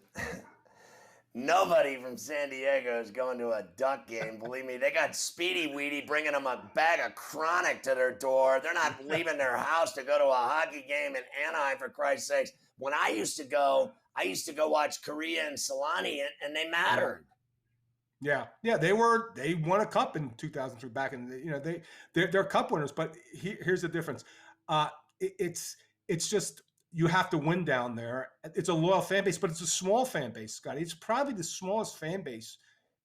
Nobody from San Diego is going to a Duck game. Believe me, they got Speedy Weedy bringing them a bag of Chronic to their door. They're not leaving their house to go to a hockey game in Anaheim, for Christ's sakes. When I used to go watch Korea and Solani, and they mattered. Yeah, they won a cup in 2003 back in they're cup winners. But here's the difference. It's just. You have to win down there. It's a loyal fan base, but it's a small fan base, Scotty. It's probably the smallest fan base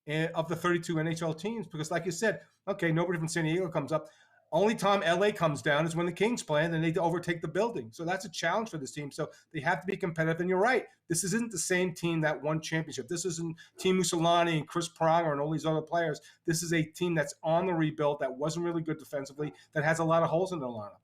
of the 32 NHL teams because, like you said, okay, nobody from San Diego comes up. Only time LA comes down is when the Kings play, and then they overtake the building. So that's a challenge for this team. So they have to be competitive. And you're right. This isn't the same team that won championship. This isn't Team Mussolini and Chris Pronger and all these other players. This is a team that's on the rebuild, that wasn't really good defensively, that has a lot of holes in their lineup.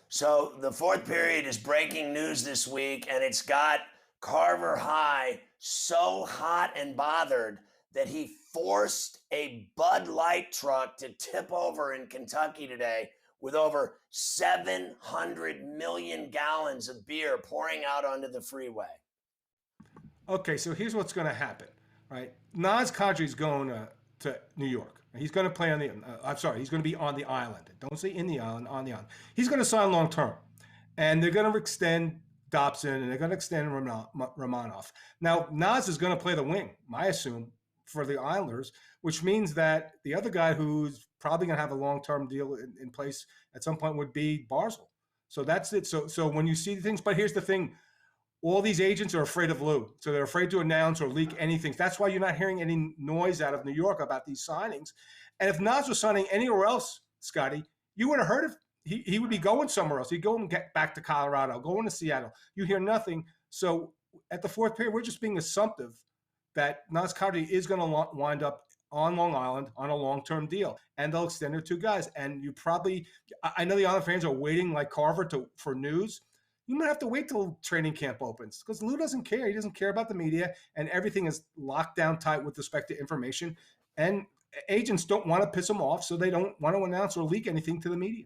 So the fourth period is breaking news this week, and it's got Carver High so hot and bothered that he forced a Bud Light truck to tip over in Kentucky today with over 700 million gallons of beer pouring out onto the freeway. Okay, so here's what's going to happen, right? Naz Kadri's going to New York. He's going to play on the. He's going to be on the island. Don't say in the island, on the island. He's going to sign long term, and they're going to extend Dobson and they're going to extend Romanov. Now Naz is going to play the wing, I assume, for the Islanders, which means that the other guy who's probably going to have a long term deal in place at some point would be Barzal. So that's it. So when you see things, but here's the thing. All these agents are afraid of Lou, so they're afraid to announce or leak anything. That's why you're not hearing any noise out of New York about these signings. And if Naz was signing anywhere else, Scotty, you would have heard of. He would be going somewhere else. He'd go and get back to Colorado, going to Seattle. You hear nothing. So at the fourth period, we're just being assumptive that Naz Kadri is going to wind up on Long Island on a long-term deal, and they'll extend their two guys. And you probably, I know the Island fans are waiting like Carver for news. You might have to wait till training camp opens because Lou doesn't care. He doesn't care about the media, and everything is locked down tight with respect to information. And agents don't want to piss him off, so they don't want to announce or leak anything to the media.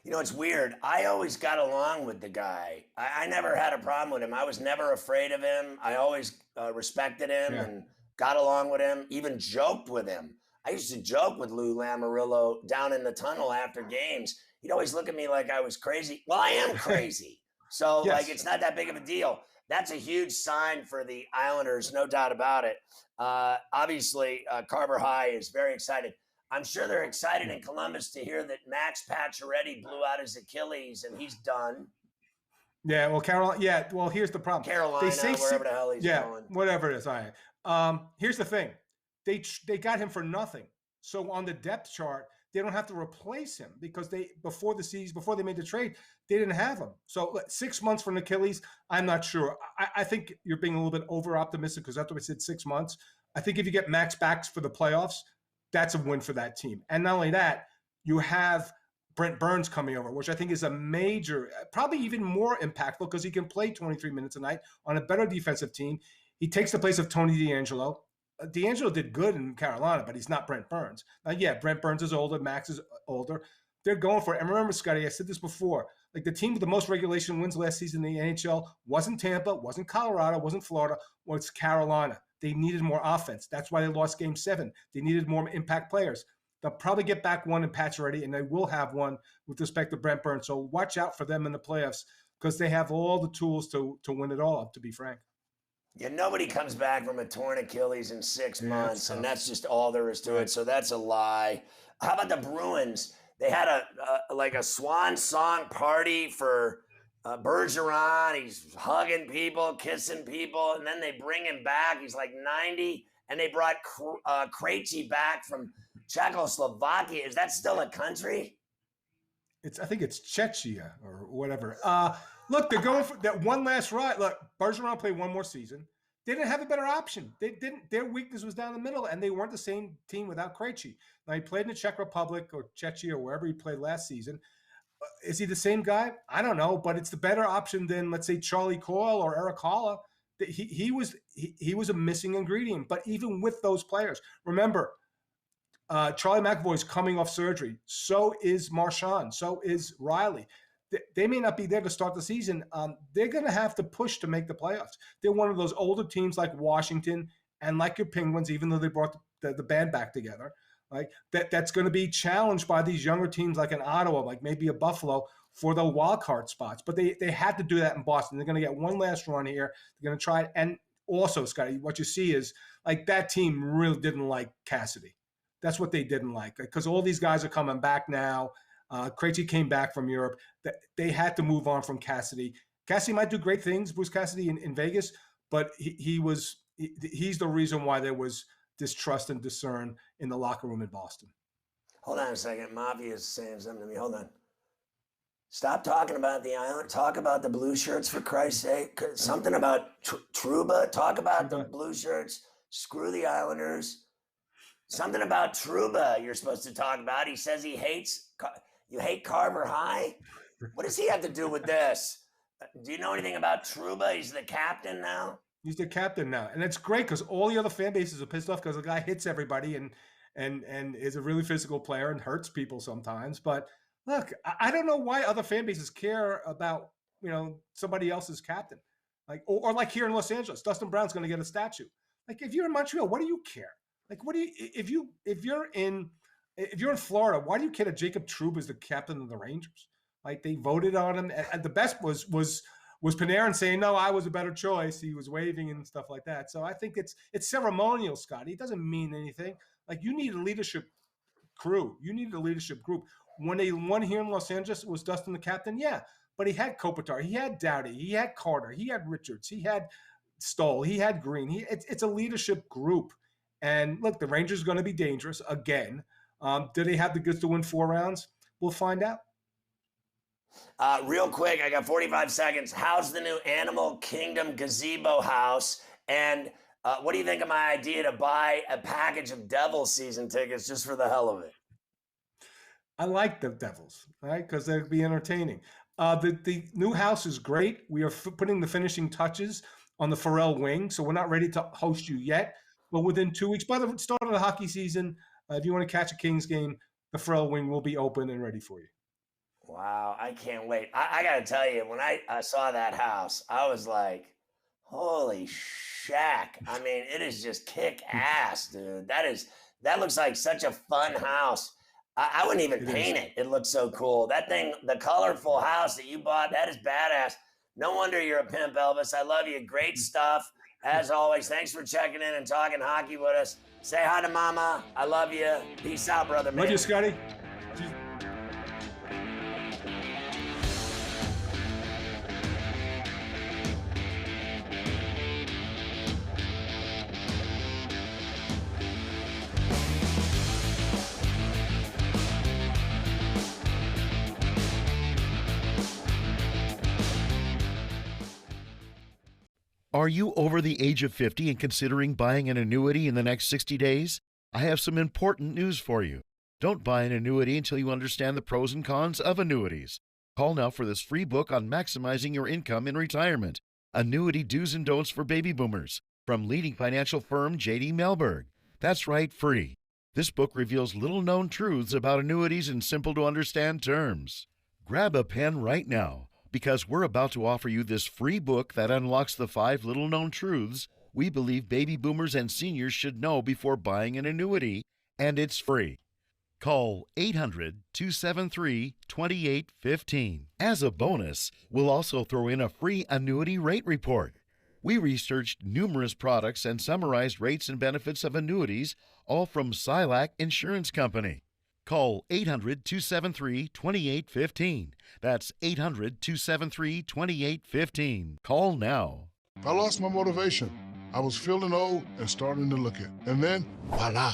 You know, it's weird. I always got along with the guy. I never had a problem with him. I was never afraid of him. I always respected him and got along with him, even joked with him. I used to joke with Lou Lamoriello down in the tunnel after games. He'd always look at me like I was crazy. Well, I am crazy. So, like, it's not that big of a deal. That's a huge sign for the Islanders, no doubt about it. Obviously, Carver High is very excited. I'm sure they're excited in Columbus to hear that Max Pacioretty blew out his Achilles and he's done. Yeah, well, Carolina. Yeah, well, here's the problem. Carolina, wherever the hell he's going. Whatever it is. All right. Here's the thing. They got him for nothing. So on the depth chart, they don't have to replace him because before they made the trade, they didn't have him. So 6 months for an Achilles, I'm not sure. I think you're being a little bit over optimistic because that's what I said, 6 months. I think if you get Max back for the playoffs, that's a win for that team. And not only that, you have Brent Burns coming over, which I think is a major, probably even more impactful because he can play 23 minutes a night on a better defensive team. He takes the place of Tony DeAngelo. DeAngelo did good in Carolina, but he's not Brent Burns. Now, Brent Burns is older. Max is older. They're going for it. And remember, Scotty, I said this before. Like the team with the most regulation wins last season in the NHL wasn't Tampa, wasn't Colorado, wasn't Florida, was Carolina. They needed more offense. That's why they lost Game 7. They needed more impact players. They'll probably get back one in Pacioretty, and they will have one with respect to Brent Burns. So watch out for them in the playoffs because they have all the tools to win it all, to be frank. Yeah, nobody comes back from a torn Achilles in 6 months, and that's just all there is to it. So that's a lie. How about the Bruins? They had a swan song party for Bergeron. He's hugging people, kissing people, and then they bring him back. He's like 90, and they brought Krejci back from Czechoslovakia. Is that still a country? I think it's Czechia or whatever. Look, they're going for that one last ride. Look, Bergeron played one more season. They didn't have a better option. They didn't. Their weakness was down the middle, and they weren't the same team without Krejci. Now, he played in the Czech Republic or Czechia or wherever he played last season. Is he the same guy? I don't know, but it's the better option than, let's say, Charlie Coyle or Eric Haula. He was a missing ingredient. But even with those players, remember, Charlie McAvoy is coming off surgery. So is Marchand. So is Riley. They may not be there to start the season. They're going to have to push to make the playoffs. They're one of those older teams like Washington and like your Penguins, even though they brought the band back together. Like that's going to be challenged by these younger teams like an Ottawa, like maybe a Buffalo for the wild card spots. But they had to do that in Boston. They're going to get one last run here. They're going to try it. And also, Scotty, what you see is like that team really didn't like Cassidy. That's what they didn't like because all these guys are coming back now. Krejci came back from Europe. They had to move on from Cassidy. Cassidy might do great things, Bruce Cassidy in Vegas, but he's the reason why there was distrust and discern in the locker room in Boston. Hold on a second. Mafia is saying something to me. Hold on. Stop talking about the Island. Talk about the blue shirts, for Christ's sake. Something about Trouba. Talk about the blue shirts. Screw the Islanders. Something about Trouba you're supposed to talk about. He says he hates... You hate Carver High? What does he have to do with this? Do you know anything about Trouba? He's the captain now? He's the captain now. And it's great because all the other fan bases are pissed off because the guy hits everybody and is a really physical player and hurts people sometimes. But Look, I don't know why other fan bases care about, somebody else's captain. Like, or like here in Los Angeles, Dustin Brown's going to get a statue. Like, if you're in Montreal, what do you care? Like, if you're in Florida, why do you care that Jacob Trouba is the captain of the Rangers? Like, they voted on him, and the best was Panarin saying, no, I was a better choice. He was waving and stuff like that. So I think it's ceremonial, Scotty. It doesn't mean anything. Like, you need a leadership crew. You need a leadership group. When they won here in Los Angeles, was Dustin the captain? Yeah. But he had Kopitar, he had Doughty, he had Carter, he had Richards, he had Stoll, he had Green. It's a leadership group. And look, the Rangers are going to be dangerous again. Do they have the goods to win 4 rounds? We'll find out. Real quick, I got 45 seconds. How's the new Animal Kingdom gazebo house? And what do you think of my idea to buy a package of Devils season tickets just for the hell of it? I like the Devils, right? Because they'd be entertaining. The new house is great. We are putting the finishing touches on the Ferrall wing, so we're not ready to host you yet. But within 2 weeks, by the start of the hockey season, if you want to catch a Kings game, the Ferrall wing will be open and ready for you. Wow, I can't wait. I got to tell you, when I saw that house, I was like, holy shack. I mean, it is just kick ass, dude. That looks like such a fun house. I wouldn't even paint it. It looks so cool. That thing, the colorful house that you bought, that is badass. No wonder you're a pimp, Elvis. I love you. Great stuff. As always, thanks for checking in and talking hockey with us. Say hi to Mama. I love you. Peace out, brother, man. Love you, Scotty. Are you over the age of 50 and considering buying an annuity in the next 60 days? I have some important news for you. Don't buy an annuity until you understand the pros and cons of annuities. Call now for this free book on maximizing your income in retirement. Annuity Do's and Don'ts for Baby Boomers from leading financial firm J.D. Mellberg. That's right, free. This book reveals little-known truths about annuities in simple-to-understand terms. Grab a pen right now, because we're about to offer you this free book that unlocks the 5 little-known truths we believe baby boomers and seniors should know before buying an annuity, and it's free. Call 800-273-2815. As a bonus, we'll also throw in a free annuity rate report. We researched numerous products and summarized rates and benefits of annuities, all from Silac Insurance Company. Call 800-273-2815. That's 800-273-2815. Call now. I lost my motivation. I was feeling old and starting to look it. And then, voila.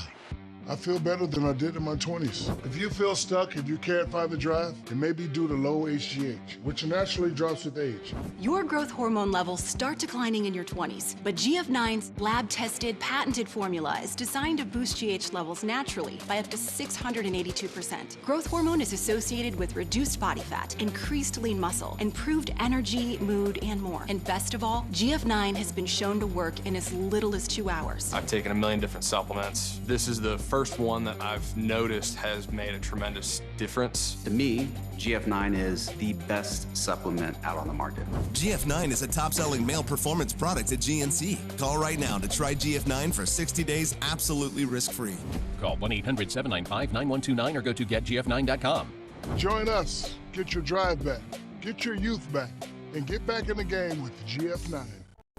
I feel better than I did in my 20s. If you feel stuck, if you can't find the drive, it may be due to low HGH, which naturally drops with age. Your growth hormone levels start declining in your 20s, but GF9's lab-tested, patented formula is designed to boost GH levels naturally by up to 682%. Growth hormone is associated with reduced body fat, increased lean muscle, improved energy, mood, and more. And best of all, GF9 has been shown to work in as little as 2 hours. I've taken a million different supplements. This is the first one that I've noticed has made a tremendous difference. To me, GF9 is the best supplement out on the market. GF9 is a top-selling male performance product at GNC. Call right now to try GF9 for 60 days absolutely risk-free. Call 1-800-795-9129 or go to getgf9.com. Join us. Get your drive back. Get your youth back. And get back in the game with GF9.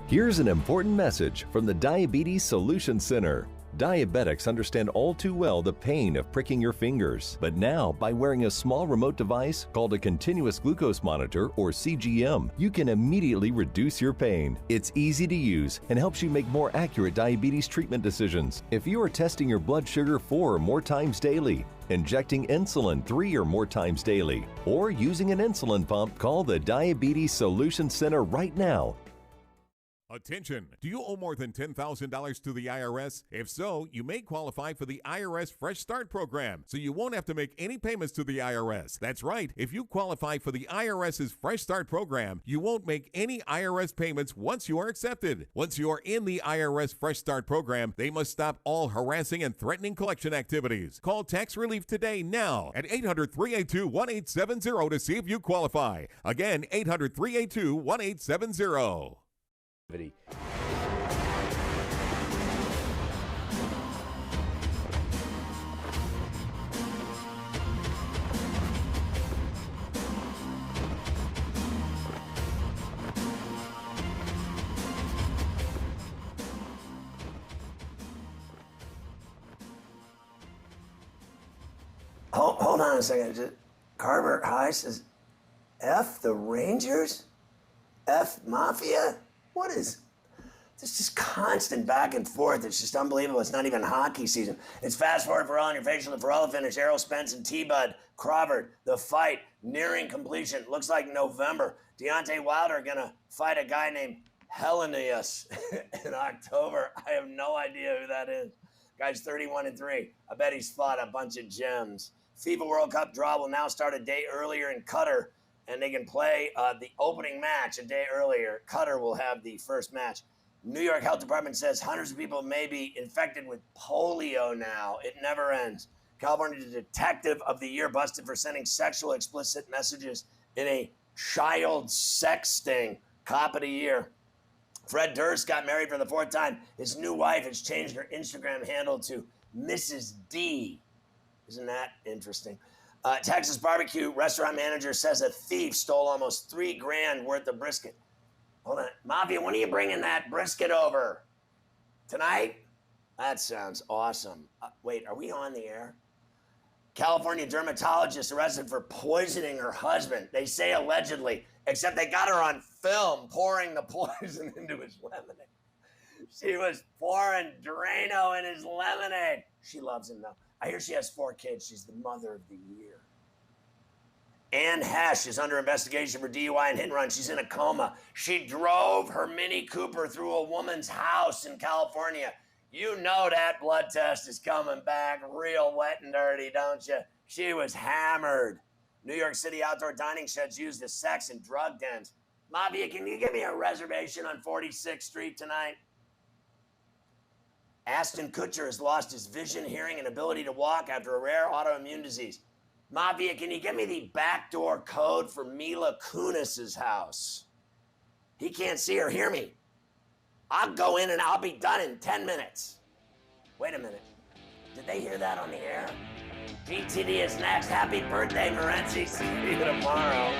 Here's an important message from the Diabetes Solution Center. Diabetics understand all too well the pain of pricking your fingers, but now by wearing a small remote device called a continuous glucose monitor or CGM, you can immediately reduce your pain. It's easy to use and helps you make more accurate diabetes treatment decisions. If you are testing your blood sugar 4 or more times daily, injecting insulin 3 or more times daily, or using an insulin pump, call the Diabetes Solution Center right now. Attention! Do you owe more than $10,000 to the IRS? If so, you may qualify for the IRS Fresh Start program, so you won't have to make any payments to the IRS. That's right. If you qualify for the IRS's Fresh Start program, you won't make any IRS payments once you are accepted. Once you are in the IRS Fresh Start program, they must stop all harassing and threatening collection activities. Call Tax Relief today now at 800-382-1870 to see if you qualify. Again, 800-382-1870. Hold on a second. Carver High says, F the Rangers? F Mafia? What is this? Just constant back and forth. It's just unbelievable. It's not even hockey season. It's fast forward for all in your facial. The Ferrall finish. Errol Spence and T-Bud. Crawford. The fight nearing completion. Looks like November. Deontay Wilder gonna fight a guy named Hellenius in October. I have no idea who that is. Guy's 31-3. I bet he's fought a bunch of gems. FIFA World Cup draw will now start a day earlier in Qatar, and they can play the opening match a day earlier. Qatar will have the first match. New York Health Department says hundreds of people may be infected with polio now. It never ends. California Detective of the Year busted for sending sexual explicit messages in a child sex sting. Cop of the Year. Fred Durst got married for the 4th time. His new wife has changed her Instagram handle to Mrs. D. Isn't that interesting? Texas barbecue restaurant manager says a thief stole almost $3,000 worth of brisket. Hold on. Mafia, when are you bringing that brisket over? Tonight? That sounds awesome. Wait, are we on the air? California dermatologist arrested for poisoning her husband. They say allegedly, except they got her on film pouring the poison into his lemonade. She was pouring Drano in his lemonade. She loves him, though. I hear she has 4 kids. She's the mother of the year. Ann Hesh is under investigation for DUI and hit and run. She's in a coma. She drove her Mini Cooper through a woman's house in California. You know that blood test is coming back real wet and dirty, don't you? She was hammered. New York City outdoor dining sheds used as sex and drug dens. Mafia, can you give me a reservation on 46th Street tonight? Ashton Kutcher has lost his vision, hearing, and ability to walk after a rare autoimmune disease. Mafia, can you give me the backdoor code for Mila Kunis's house? He can't see or hear me. I'll go in and I'll be done in 10 minutes. Wait a minute. Did they hear that on the air? GTD is next. Happy birthday, Morenzi. See you tomorrow.